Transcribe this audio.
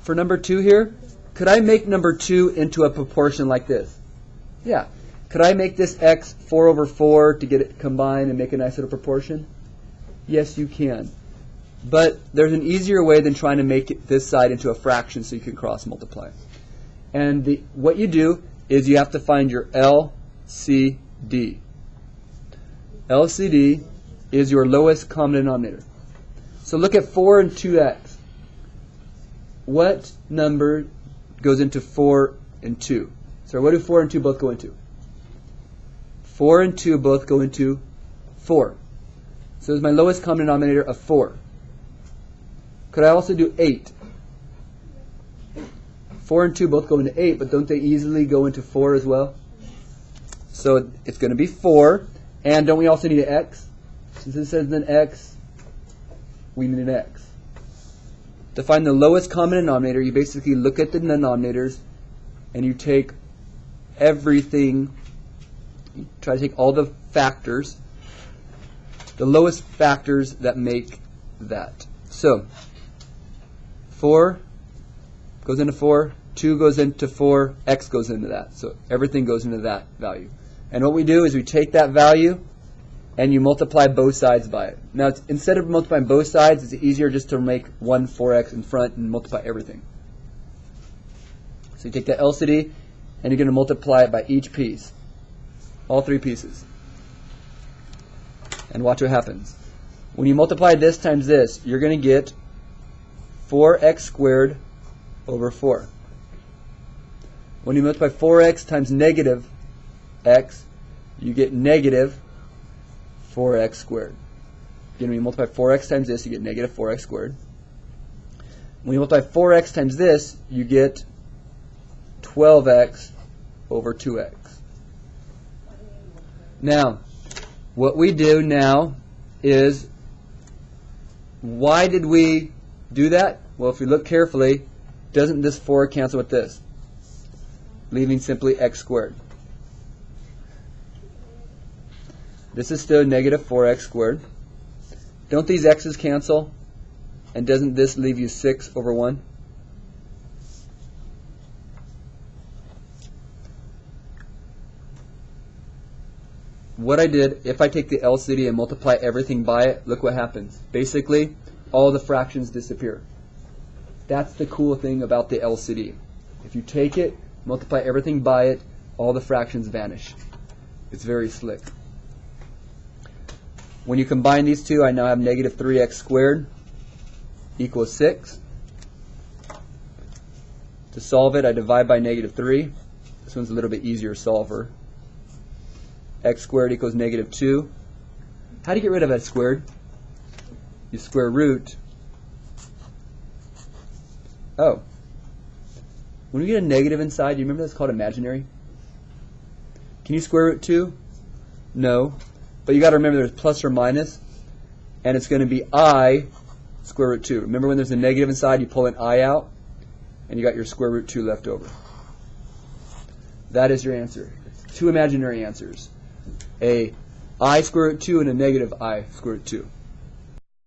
for number 2 here, could I make number 2 into a proportion like this? Yeah. Could I make this x 4 over 4 to get it combined and make a nice little proportion? Yes, you can. But there's an easier way than trying to make this side into a fraction so you can cross multiply. And what you do is you have to find your LCD. LCD is your lowest common denominator. So look at 4 and 2x. What number goes into 4 and 2? So what do 4 and 2 both go into? 4 and 2 both go into 4. So it's my lowest common denominator of 4. Could I also do 8? 4 and 2 both go into 8, but don't they easily go into 4 as well? So it's going to be 4. And don't we also need an x? Since it says an x, we need an x. To find the lowest common denominator, you basically look at the denominators and you take everything, you try to take all the factors, the lowest factors that make that. So 4 goes into 4, 2 goes into 4, x goes into that. So everything goes into that value. And what we do is we take that value and you multiply both sides by it. Now, instead of multiplying both sides, it's easier just to make one 4x in front and multiply everything. So you take the LCD and you're going to multiply it by each piece, all 3 pieces. And watch what happens. When you multiply this times this, you're going to get 4x squared over 4. When you multiply 4x times negative x, you get negative 4x squared. Again, when you multiply 4x times this, you get negative 4x squared. When you multiply 4x times this, you get 12x over 2x. Now, what we do now is, why did we do that? Well, if you look carefully, doesn't this 4 cancel with this? Leaving simply x squared. This is still negative 4x squared. Don't these x's cancel? And doesn't this leave you 6 over 1? What I did, if I take the LCD and multiply everything by it, look what happens. Basically, all the fractions disappear. That's the cool thing about the LCD. If you take it, multiply everything by it, all the fractions vanish. It's very slick. When you combine these two, I now have negative 3x squared equals 6. To solve it, I divide by negative 3. This one's a little bit easier solver. X squared equals negative 2. How do you get rid of x squared? You square root. Oh. When we get a negative inside, do you remember that's called imaginary? Can you square root 2? No. But you got to remember there's plus or minus, and it's going to be I square root 2. Remember when there's a negative inside, you pull an I out, and you got your square root 2 left over. That is your answer. 2 imaginary answers. A I square root 2 and a negative I square root 2.